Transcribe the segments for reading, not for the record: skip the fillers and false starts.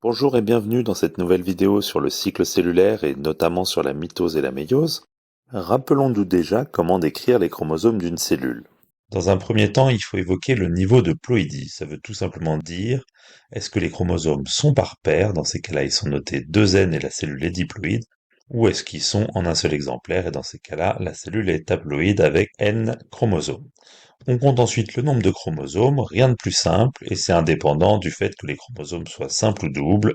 Bonjour et bienvenue dans cette nouvelle vidéo sur le cycle cellulaire et notamment sur la mitose et la méiose. Rappelons-nous déjà comment décrire les chromosomes d'une cellule. Dans un premier temps, il faut évoquer le niveau de ploïdie. Ça veut tout simplement dire, est-ce que les chromosomes sont par paire, dans ces cas-là ils sont notés 2N et la cellule est diploïde, ou est-ce qu'ils sont en un seul exemplaire et dans ces cas-là la cellule est haploïde avec N chromosomes. On compte ensuite le nombre de chromosomes, rien de plus simple, et c'est indépendant du fait que les chromosomes soient simples ou doubles.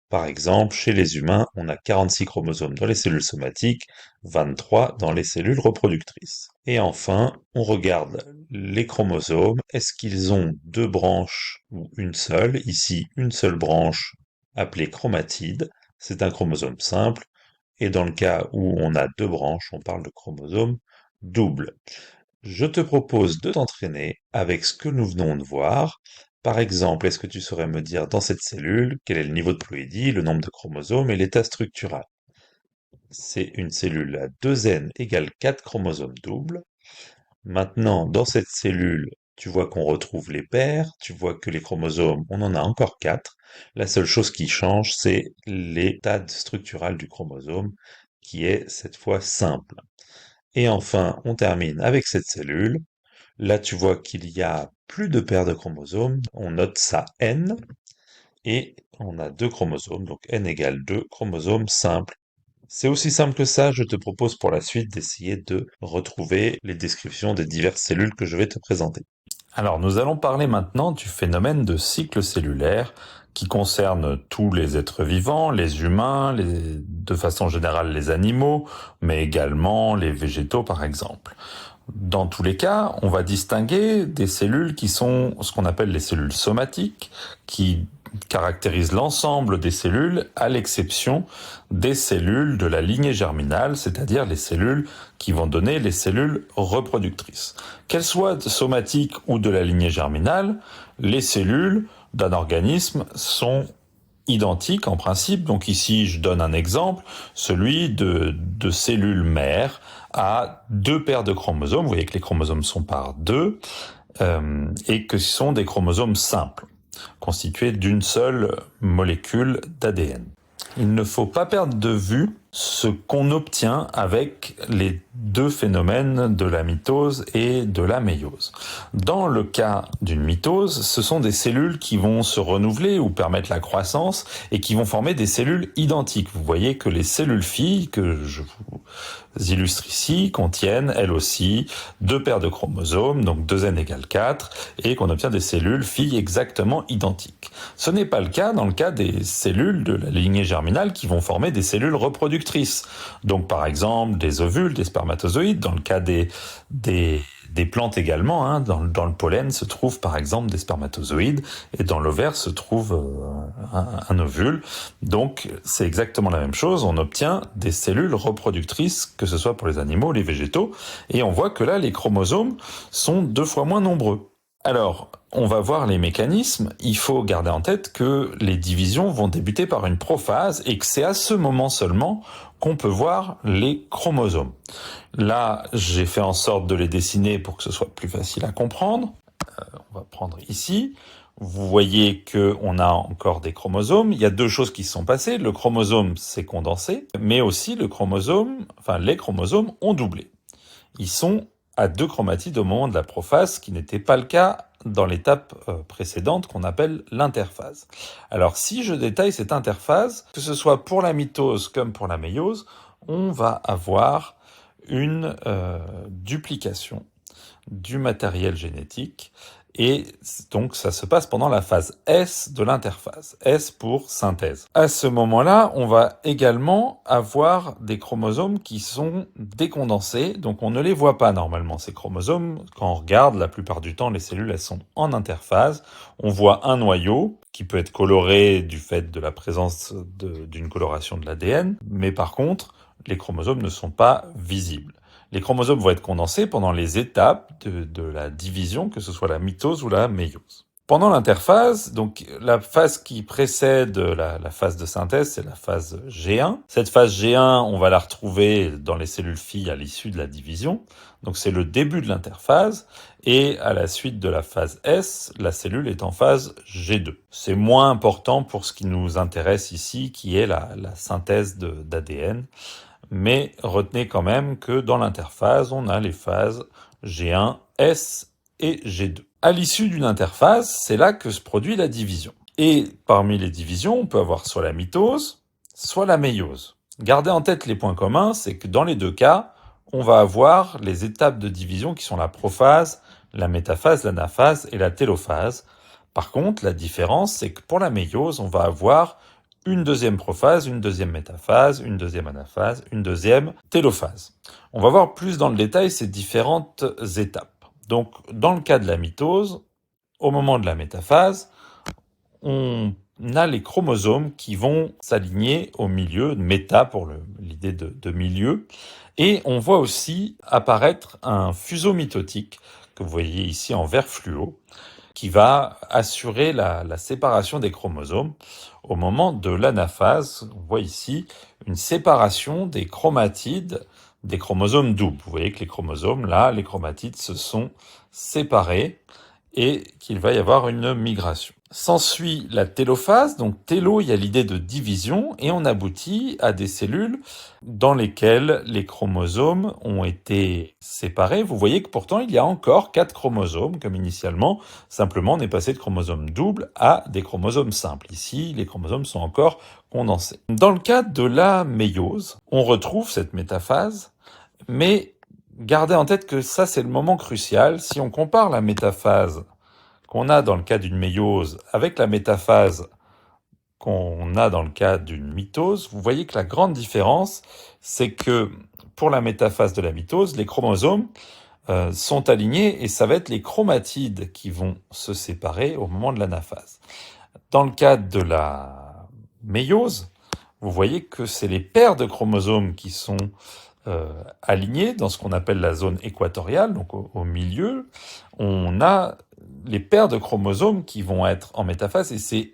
Par exemple, chez les humains, on a 46 chromosomes dans les cellules somatiques, 23 dans les cellules reproductrices. Et enfin, on regarde les chromosomes. Est-ce qu'ils ont deux branches ou une seule? Ici, une seule branche appelée chromatide. C'est un chromosome simple. Et dans le cas où on a deux branches, on parle de chromosome double. Je te propose de t'entraîner avec ce que nous venons de voir. Par exemple, est-ce que tu saurais me dire dans cette cellule quel est le niveau de ploïdie, le nombre de chromosomes et l'état structural? C'est une cellule à 2N égale 4 chromosomes doubles. Maintenant, dans cette cellule, tu vois qu'on retrouve les paires, tu vois que les chromosomes, on en a encore 4. La seule chose qui change, c'est l'état structural du chromosome, qui est cette fois simple. Et enfin, on termine avec cette cellule. Là, tu vois qu'il y a plus de paires de chromosomes. On note ça N. Et on a deux chromosomes, donc N égale 2 chromosomes simples. C'est aussi simple que ça, je te propose pour la suite d'essayer de retrouver les descriptions des diverses cellules que je vais te présenter. Alors, nous allons parler maintenant du phénomène de cycle cellulaire qui concerne tous les êtres vivants, les humains, de façon générale les animaux, mais également les végétaux par exemple. Dans tous les cas, on va distinguer des cellules qui sont ce qu'on appelle les cellules somatiques, qui caractérisent l'ensemble des cellules à l'exception des cellules de la lignée germinale, c'est-à-dire les cellules qui vont donner les cellules reproductrices. Qu'elles soient somatiques ou de la lignée germinale, les cellules d'un organisme sont identiques en principe. Donc ici, je donne un exemple, celui de cellules mères à deux paires de chromosomes. Vous voyez que les chromosomes sont par deux et que ce sont des chromosomes simples, constitués d'une seule molécule d'ADN. Il ne faut pas perdre de vue ce qu'on obtient avec les deux phénomènes de la mitose et de la méiose. Dans le cas d'une mitose, ce sont des cellules qui vont se renouveler ou permettre la croissance et qui vont former des cellules identiques. Vous voyez que les cellules filles que je vous illustre ici contiennent elles aussi deux paires de chromosomes, donc 2N égale 4, et qu'on obtient des cellules filles exactement identiques. Ce n'est pas le cas dans le cas des cellules de la lignée germinale qui vont former des cellules reproductrices. Donc par exemple des ovules, des spermatozoïdes, dans le cas des plantes également, hein, dans le pollen se trouvent par exemple des spermatozoïdes et dans l'ovaire se trouve un ovule. Donc c'est exactement la même chose, on obtient des cellules reproductrices, que ce soit pour les animaux ou les végétaux, et on voit que là les chromosomes sont 2 fois moins nombreux. Alors, on va voir les mécanismes. Il faut garder en tête que les divisions vont débuter par une prophase et que c'est à ce moment seulement qu'on peut voir les chromosomes. Là, j'ai fait en sorte de les dessiner pour que ce soit plus facile à comprendre. On va prendre ici. Vous voyez qu'on a encore des chromosomes. Il y a deux choses qui se sont passées. Le chromosome s'est condensé, mais aussi les chromosomes ont doublé. Ils sont à deux chromatides au moment de la prophase, ce qui n'était pas le cas dans l'étape précédente qu'on appelle l'interphase. Alors si je détaille cette interphase, que ce soit pour la mitose comme pour la méiose, on va avoir une duplication du matériel génétique et donc ça se passe pendant la phase S de l'interphase, S pour synthèse. À ce moment-là, on va également avoir des chromosomes qui sont décondensés, donc on ne les voit pas normalement ces chromosomes. Quand on regarde, la plupart du temps, les cellules elles sont en interphase. On voit un noyau qui peut être coloré du fait de la présence d'une coloration de l'ADN, mais par contre, les chromosomes ne sont pas visibles. Les chromosomes vont être condensés pendant les étapes de la division, que ce soit la mitose ou la méiose. Pendant l'interphase, donc la phase qui précède la phase de synthèse, c'est la phase G1. Cette phase G1, on va la retrouver dans les cellules filles à l'issue de la division. Donc c'est le début de l'interphase. Et à la suite de la phase S, la cellule est en phase G2. C'est moins important pour ce qui nous intéresse ici, qui est la synthèse d'ADN. Mais retenez quand même que dans l'interphase, on a les phases G1, S et G2. À l'issue d'une interphase, c'est là que se produit la division. Et parmi les divisions, on peut avoir soit la mitose, soit la méiose. Gardez en tête les points communs, c'est que dans les deux cas, on va avoir les étapes de division qui sont la prophase, la métaphase, l'anaphase et la télophase. Par contre, la différence, c'est que pour la méiose, on va avoir une deuxième prophase, une deuxième métaphase, une deuxième anaphase, une deuxième télophase. On va voir plus dans le détail ces différentes étapes. Donc, dans le cas de la mitose, au moment de la métaphase, on a les chromosomes qui vont s'aligner au milieu, méta pour l'idée de milieu, et on voit aussi apparaître un fuseau mitotique, que vous voyez ici en vert fluo, qui va assurer la séparation des chromosomes. Au moment de l'anaphase, on voit ici une séparation des chromatides des chromosomes doubles. Vous voyez que les chromosomes, là, les chromatides se sont séparés et qu'il va y avoir une migration. S'ensuit la télophase, donc télo, il y a l'idée de division, et on aboutit à des cellules dans lesquelles les chromosomes ont été séparés. Vous voyez que pourtant il y a encore 4 chromosomes, comme initialement, simplement on est passé de chromosomes doubles à des chromosomes simples. Ici, les chromosomes sont encore condensés. Dans le cas de la méiose, on retrouve cette métaphase, mais gardez en tête que ça c'est le moment crucial. Si on compare la métaphase qu'on a dans le cas d'une méiose avec la métaphase qu'on a dans le cas d'une mitose, vous voyez que la grande différence, c'est que pour la métaphase de la mitose, les chromosomes sont alignés et ça va être les chromatides qui vont se séparer au moment de l'anaphase. Dans le cas de la méiose, vous voyez que c'est les paires de chromosomes qui sont alignés dans ce qu'on appelle la zone équatoriale, donc au milieu. On a les paires de chromosomes qui vont être en métaphase, et c'est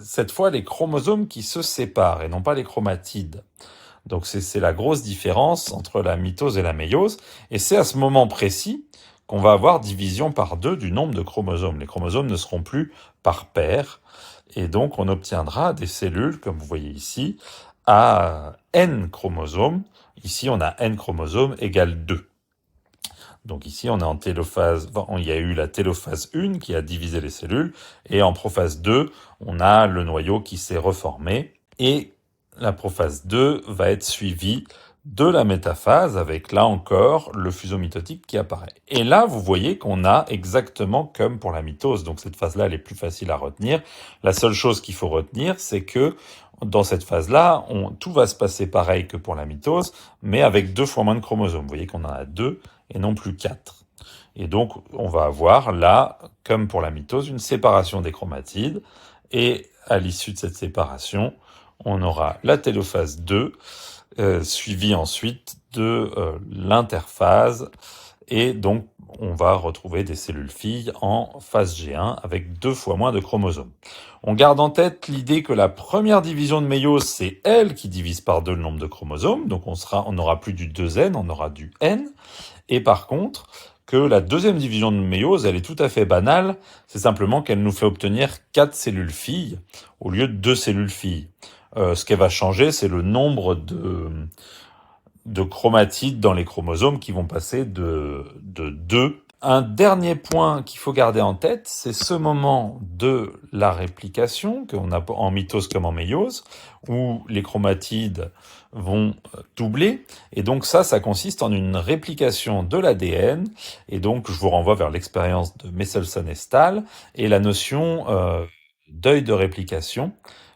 cette fois les chromosomes qui se séparent et non pas les chromatides. Donc c'est la grosse différence entre la mitose et la méiose, et c'est à ce moment précis qu'on va avoir division par 2 du nombre de chromosomes. Les chromosomes ne seront plus par paire, et donc on obtiendra des cellules, comme vous voyez ici, à n chromosomes. Ici, on a n chromosomes égale 2. Donc ici, on est en télophase, il y a eu la télophase 1 qui a divisé les cellules, et en prophase 2, on a le noyau qui s'est reformé, et la prophase 2 va être suivie de la métaphase, avec là encore le fuseau mitotique qui apparaît. Et là, vous voyez qu'on a exactement comme pour la mitose, donc cette phase-là, elle est plus facile à retenir. La seule chose qu'il faut retenir, c'est que dans cette phase-là, tout va se passer pareil que pour la mitose, mais avec 2 fois moins de chromosomes. Vous voyez qu'on en a 2 et non plus 4. Et donc, on va avoir là, comme pour la mitose, une séparation des chromatides. Et à l'issue de cette séparation, on aura la télophase 2, suivie ensuite de l'interphase. Et donc, on va retrouver des cellules filles en phase G1 avec 2 fois moins de chromosomes. On garde en tête l'idée que la première division de méiose, c'est elle qui divise par 2 le nombre de chromosomes. Donc, on n'aura plus du 2n, on aura du n. Et par contre, que la deuxième division de méiose, elle est tout à fait banale. C'est simplement qu'elle nous fait obtenir 4 cellules filles au lieu de 2 cellules filles. Ce qu'elle va changer, c'est le nombre de chromatides dans les chromosomes qui vont passer de 2. Un dernier point qu'il faut garder en tête, c'est ce moment de la réplication, qu'on a en mitose comme en méiose, où les chromatides vont doubler. Et donc ça consiste en une réplication de l'ADN. Et donc je vous renvoie vers l'expérience de Messelson et Stahl et la notion d'œil de réplication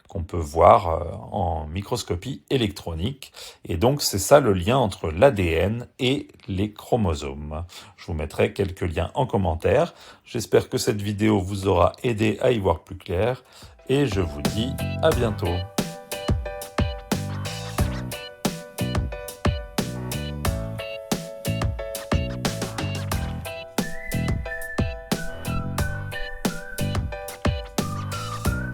qu'on peut voir en microscopie électronique. Et donc, c'est ça le lien entre l'ADN et les chromosomes. Je vous mettrai quelques liens en commentaire. J'espère que cette vidéo vous aura aidé à y voir plus clair. Et je vous dis à bientôt.